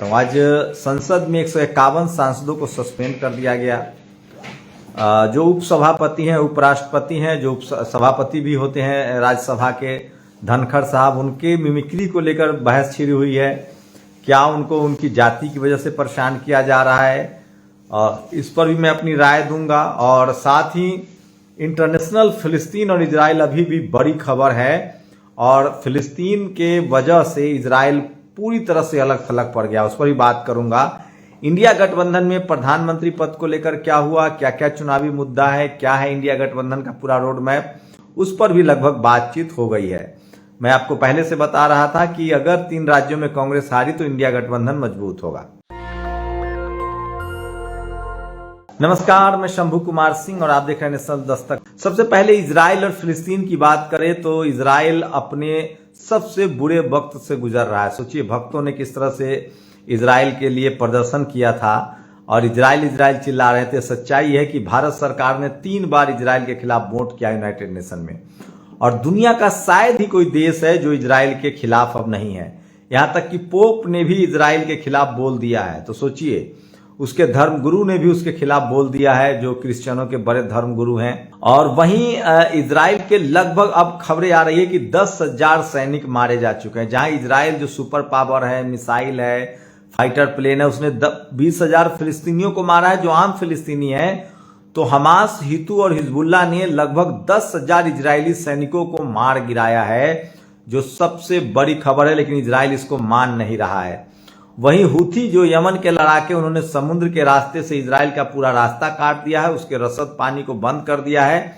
तो आज संसद में 151 सांसदों को सस्पेंड कर दिया गया। जो उपसभापति हैं, उपराष्ट्रपति हैं, जो सभापति भी होते हैं राज्यसभा के, धनखड़ साहब, उनके मिमिक्री को लेकर बहस छिड़ी हुई है। क्या उनको उनकी जाति की वजह से परेशान किया जा रहा है, इस पर भी मैं अपनी राय दूंगा। और साथ ही इंटरनेशनल फिलिस्तीन और इजराइल अभी भी बड़ी खबर है, और फिलिस्तीन के वजह से इजराइल पूरी तरह से अलग थलग पड़ गया, उस पर भी बात करूंगा। इंडिया गठबंधन में प्रधानमंत्री पद को लेकर क्या हुआ, क्या क्या चुनावी मुद्दा है, क्या है इंडिया गठबंधन का पूरा रोड मैप, उस पर भी लगभग बातचीत हो गई है। मैं आपको पहले से बता रहा था कि अगर 3 राज्यों में कांग्रेस हारी तो इंडिया गठबंधन मजबूत होगा। नमस्कार, मैं शंभू कुमार सिंह और आप देख रहे हैं नेशनल दस्तक। सबसे पहले इजराइल और फिलिस्तीन की बात करें तो इजराइल अपने सबसे बुरे वक्त से गुजर रहा है। सोचिए, भक्तों ने किस तरह से इजराइल के लिए प्रदर्शन किया था और इजराइल चिल्ला रहे थे। सच्चाई है कि भारत सरकार ने 3 बार इजराइल के खिलाफ वोट किया यूनाइटेड नेशन में, और दुनिया का शायद ही कोई देश है जो इजराइल के खिलाफ अब नहीं है। यहां तक कि पोप ने भी इजराइल के खिलाफ बोल दिया है। तो सोचिए, उसके धर्मगुरु ने भी उसके खिलाफ बोल दिया है, जो क्रिश्चियनों के बड़े धर्मगुरु हैं। और वहीं इजराइल के लगभग अब खबरें आ रही है कि 10,000 सैनिक मारे जा चुके हैं। जहां इजराइल जो सुपर पावर है, मिसाइल है, फाइटर प्लेन है, उसने 20,000 फिलिस्तीनियों को मारा है जो आम फिलिस्तीनी है। तो हमास, हितू और हिजबुल्ला ने लगभग 10,000 इजरायली सैनिकों को मार गिराया है, जो सबसे बड़ी खबर है। लेकिन इजराइल इसको मान नहीं रहा है। वहीं हूथी जो यमन के लड़ाके, उन्होंने समुद्र के रास्ते से इजराइल का पूरा रास्ता काट दिया है, उसके रसद पानी को बंद कर दिया है।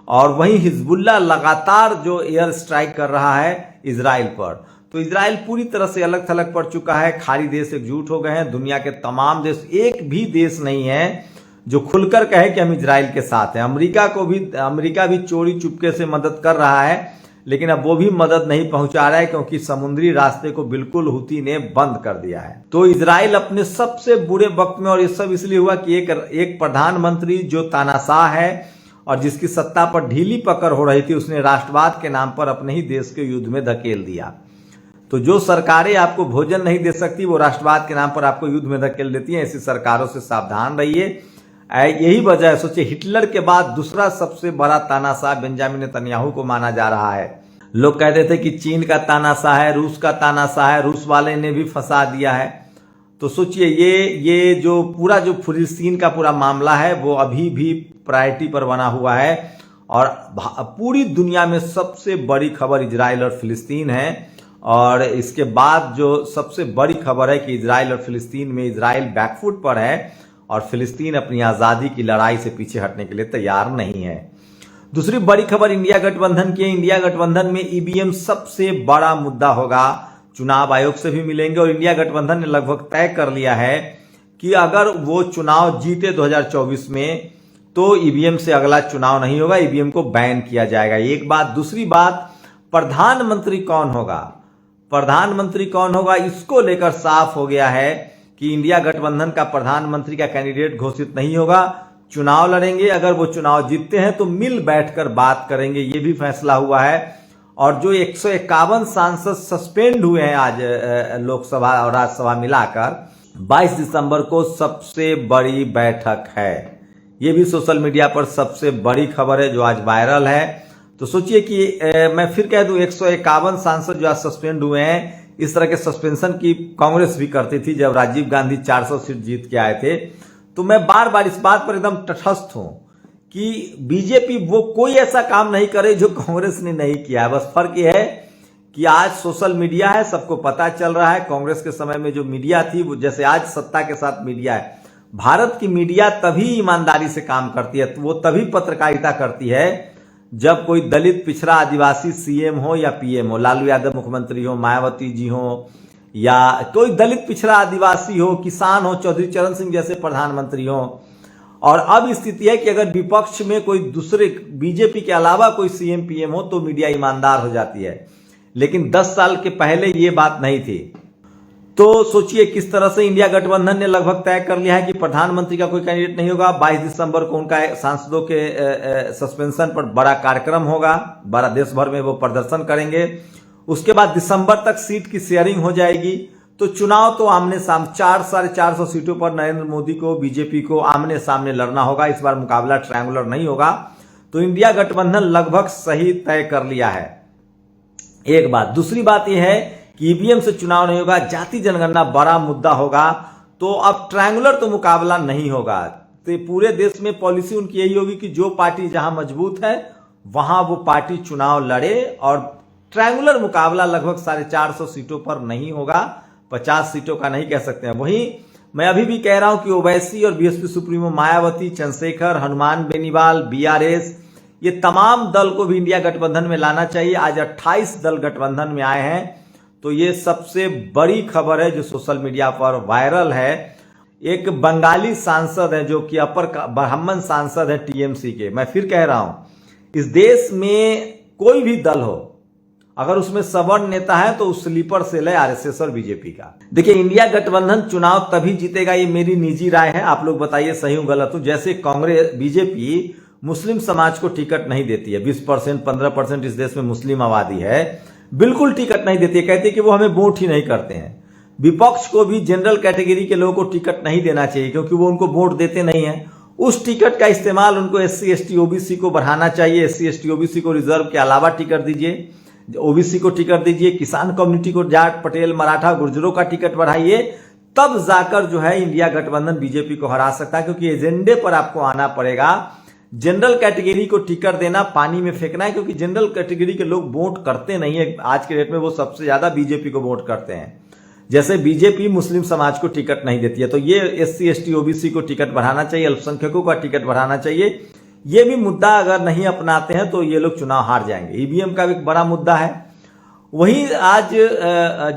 और वहीं हिजबुल्ला लगातार जो एयर स्ट्राइक कर रहा है इजराइल पर। तो इजराइल पूरी तरह से अलग थलग पड़ चुका है। खाड़ी देश एकजुट हो गए हैं, दुनिया के तमाम देश, एक भी देश नहीं है जो खुलकर कहे कि हम इजराइल के साथ हैं। अमेरिका भी चोरी चुपके से मदद कर रहा है, लेकिन अब वो भी मदद नहीं पहुंचा रहा है, क्योंकि समुद्री रास्ते को बिल्कुल हूथी ने बंद कर दिया है। तो इजराइल अपने सबसे बुरे वक्त में, और ये सब इसलिए हुआ कि एक प्रधानमंत्री जो तानाशाह है और जिसकी सत्ता पर ढीली पकड़ हो रही थी, उसने राष्ट्रवाद के नाम पर अपने ही देश के युद्ध में धकेल दिया। तो जो सरकारें आपको भोजन नहीं दे सकती, वो राष्ट्रवाद के नाम पर आपको युद्ध में धकेल देती हैं। ऐसी सरकारों से सावधान रहिए। यही वजह है, सोचिए, हिटलर के बाद दूसरा सबसे बड़ा तानाशाह बेंजामिन नेतन्याहू को माना जा रहा है। लोग कहते थे कि चीन का तानाशाह है, रूस का तानाशाह है, रूस वाले ने भी फंसा दिया है। तो सोचिए, ये जो पूरा जो फिलिस्तीन का पूरा मामला है, वो अभी भी प्रायोरिटी पर बना हुआ है। और पूरी दुनिया में सबसे बड़ी खबर इजराइल और फिलिस्तीन है। और इसके बाद जो सबसे बड़ी खबर है कि इजराइल और फिलिस्तीन में इजराइल बैकफुट पर है और फिलिस्तीन अपनी आजादी की लड़ाई से पीछे हटने के लिए तैयार नहीं है। दूसरी बड़ी खबर इंडिया गठबंधन की है। इंडिया गठबंधन में ईवीएम सबसे बड़ा मुद्दा होगा। चुनाव आयोग से भी मिलेंगे, और इंडिया गठबंधन ने लगभग तय कर लिया है कि अगर वो चुनाव जीते 2024 में, तो ईवीएम से अगला चुनाव नहीं होगा, ईवीएम को बैन किया जाएगा। एक बात। दूसरी बात, प्रधानमंत्री कौन होगा, प्रधानमंत्री कौन होगा, इसको लेकर साफ हो गया है कि इंडिया गठबंधन का प्रधानमंत्री का कैंडिडेट घोषित नहीं होगा। चुनाव लड़ेंगे, अगर वो चुनाव जीतते हैं तो मिल बैठकर बात करेंगे, ये भी फैसला हुआ है। और जो 151 सांसद सस्पेंड हुए हैं आज लोकसभा और राज्यसभा मिलाकर, 22 दिसंबर को सबसे बड़ी बैठक है। ये भी सोशल मीडिया पर सबसे बड़ी खबर है जो आज वायरल है। तो सोचिए कि मैं फिर कह दूं, 151 सांसद जो आज सस्पेंड हुए हैं। इस तरह के सस्पेंशन की कांग्रेस भी करती थी जब राजीव गांधी 400 सीट जीत के आए थे। तो मैं बार बार इस बात पर एकदम तटस्थ हूं कि बीजेपी वो कोई ऐसा काम नहीं करे जो कांग्रेस ने नहीं किया है। बस फर्क यह है कि आज सोशल मीडिया है, सबको पता चल रहा है। कांग्रेस के समय में जो मीडिया थी, वो जैसे आज सत्ता के साथ मीडिया है। भारत की मीडिया तभी ईमानदारी से काम करती है, वो तभी पत्रकारिता करती है जब कोई दलित, पिछड़ा, आदिवासी सीएम हो या पीएम हो, लालू यादव मुख्यमंत्री हो, मायावती जी हो, या कोई दलित, पिछड़ा, आदिवासी हो, किसान हो, चौधरी चरण सिंह जैसे प्रधानमंत्री हो। और अब स्थिति है कि अगर विपक्ष में कोई दूसरे, बीजेपी के अलावा कोई सीएम पीएम हो, तो मीडिया ईमानदार हो जाती है। लेकिन 10 साल के पहले ये बात नहीं थी। तो सोचिए किस तरह से इंडिया गठबंधन ने लगभग तय कर लिया है कि प्रधानमंत्री का कोई कैंडिडेट नहीं होगा। 22 दिसंबर को उनका सांसदों के सस्पेंशन पर बड़ा कार्यक्रम होगा, बड़ा देश भर में वो प्रदर्शन करेंगे। उसके बाद दिसंबर तक सीट की शेयरिंग हो जाएगी। तो चुनाव तो आमने सामने 400-450 सीटों पर नरेंद्र मोदी को, बीजेपी को आमने सामने लड़ना होगा। इस बार मुकाबला ट्रायंगुलर नहीं होगा। तो इंडिया गठबंधन लगभग सही तय कर लिया है। एक बात। दूसरी बात यह है कि ईवीएम से चुनाव नहीं होगा, जाति जनगणना बड़ा मुद्दा होगा। तो अब ट्रायंगुलर तो मुकाबला नहीं होगा। तो पूरे देश में पॉलिसी उनकी यही होगी कि जो पार्टी जहां मजबूत है वहां वो पार्टी चुनाव लड़े, और ट्रायंगुलर मुकाबला लगभग 450 सीटों पर नहीं होगा, 50 सीटों का नहीं कह सकते हैं। वहीं मैं अभी भी कह रहा हूं कि ओवैसी और BSP supremo Mayawati, Chandrashekhar, Hanuman Beniwal, BRS, ये तमाम दल को भी इंडिया गठबंधन में लाना चाहिए। आज 28 दल गठबंधन में आए हैं। तो ये सबसे बड़ी खबर है जो सोशल मीडिया पर वायरल है। एक बंगाली सांसद है जो कि अपर ब्राह्मण सांसद है टीएमसी के। मैं फिर कह रहा हूं, इस देश में कोई भी दल हो, अगर उसमें सवर्ण नेता है तो उस स्लीपर सेल है आरएसएस और बीजेपी का। देखिए, इंडिया गठबंधन चुनाव तभी जीतेगा, ये मेरी निजी राय है, आप लोग बताइए सही हूं गलत हूं। जैसे कांग्रेस, बीजेपी मुस्लिम समाज को टिकट नहीं देती है, 20% 15% इस देश में मुस्लिम आबादी है, बिल्कुल टिकट नहीं देती है, कहती है कि वो हमें वोट ही नहीं करते हैं। विपक्ष को भी जनरल कैटेगरी के लोगों को टिकट नहीं देना चाहिए क्योंकि वो उनको वोट देते नहीं है। उस टिकट का इस्तेमाल उनको एससी एसटी ओबीसी को बढ़ाना चाहिए। एससी एसटी ओबीसी को रिजर्व के अलावा टिकट दीजिए, ओबीसी को टिकट दीजिए, किसान कम्युनिटी को, जाट, पटेल, मराठा, गुर्जरों का टिकट बढ़ाइए, तब जाकर जो है इंडिया गठबंधन बीजेपी को हरा सकता है। क्योंकि एजेंडे पर आपको आना पड़ेगा। जनरल कैटेगरी को टिकट देना पानी में फेंकना है, क्योंकि जनरल कैटेगरी के लोग वोट करते नहीं है। आज के डेट में वो सबसे ज्यादा बीजेपी को वोट करते हैं। जैसे बीजेपी मुस्लिम समाज को टिकट नहीं देती है, तो ये एससी एसटी ओबीसी को टिकट बढ़ाना चाहिए, अल्पसंख्यकों का टिकट बढ़ाना चाहिए। ये भी मुद्दा अगर नहीं अपनाते हैं तो ये लोग चुनाव हार जाएंगे। ईवीएम का भी एक बड़ा मुद्दा है। वहीं आज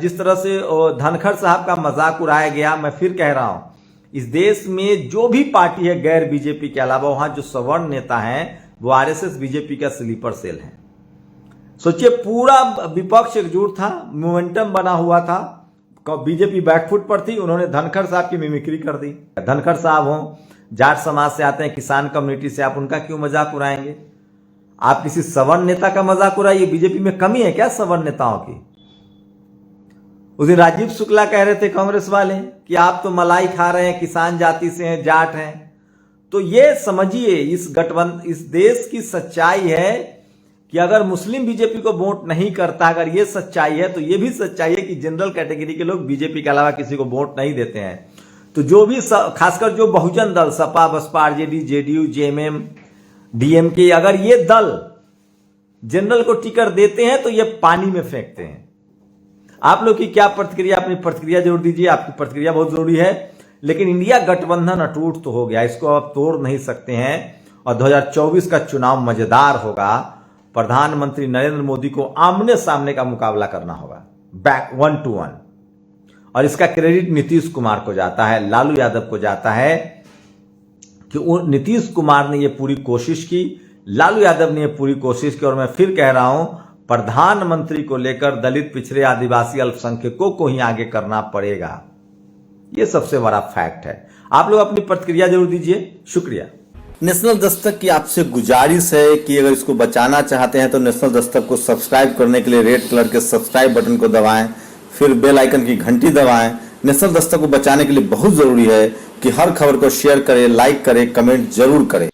जिस तरह से धनखड़ साहब का मजाक उड़ाया गया, मैं फिर कह रहा हूं, इस देश में जो भी पार्टी है गैर बीजेपी के अलावा, वहां जो सवर्ण नेता हैं वो आरएसएस बीजेपी का स्लीपर सेल है। सोचिए, पूरा विपक्ष एकजुट था, मोमेंटम बना हुआ था, बीजेपी बैकफुट पर थी, उन्होंने धनखड़ साहब की मिमिक्री कर दी। धनखड़ साहब हो, जाट समाज से आते हैं, किसान कम्युनिटी से, आप उनका क्यों मजाक उड़ाएंगे? आप किसी सवर्ण नेता का मजाक उड़ाइए। बीजेपी में कमी है क्या सवर्ण नेताओं की? उस दिन राजीव शुक्ला कह रहे थे कांग्रेस वाले कि आप तो मलाई खा रहे हैं, किसान जाति से हैं, जाट हैं। तो ये समझिए, इस देश की सच्चाई है कि अगर मुस्लिम बीजेपी को वोट नहीं करता, अगर ये सच्चाई है, तो ये भी सच्चाई है कि जनरल कैटेगरी के लोग बीजेपी के अलावा किसी को वोट नहीं देते हैं। तो जो भी खासकर जो बहुजन दल, सपा, बसपा, आरजेडी, जेडीयू, जेएमएम, डीएमके, अगर ये दल जनरल को टिकट देते हैं तो ये पानी में फेंकते हैं। आप लोग की क्या प्रतिक्रिया? अपनी प्रतिक्रिया जरूर दीजिए, आपकी प्रतिक्रिया बहुत जरूरी है। लेकिन इंडिया गठबंधन अटूट तो हो गया, इसको आप तोड़ नहीं सकते हैं। और 2024 का चुनाव मजेदार होगा। प्रधानमंत्री नरेंद्र मोदी को आमने सामने का मुकाबला करना होगा, बैक 1 to 1। और इसका क्रेडिट नीतीश कुमार को जाता है, लालू यादव को जाता है कि नीतीश कुमार ने यह पूरी कोशिश की, लालू यादव ने यह पूरी कोशिश की। और मैं फिर कह रहा हूं, प्रधानमंत्री को लेकर दलित, पिछड़े, आदिवासी, अल्पसंख्यकों को ही आगे करना पड़ेगा। यह सबसे बड़ा फैक्ट है। आप लोग अपनी प्रतिक्रिया जरूर दीजिए। शुक्रिया। नेशनल दस्तक की आपसे गुजारिश है कि अगर इसको बचाना चाहते हैं तो नेशनल दस्तक को सब्सक्राइब करने के लिए रेड कलर के सब्सक्राइब बटन को दबाएं, फिर बेल आइकन की घंटी दबाएं। नेशनल दस्तक को बचाने के लिए बहुत जरूरी है कि हर खबर को शेयर करें, लाइक करें, कमेंट जरूर करें।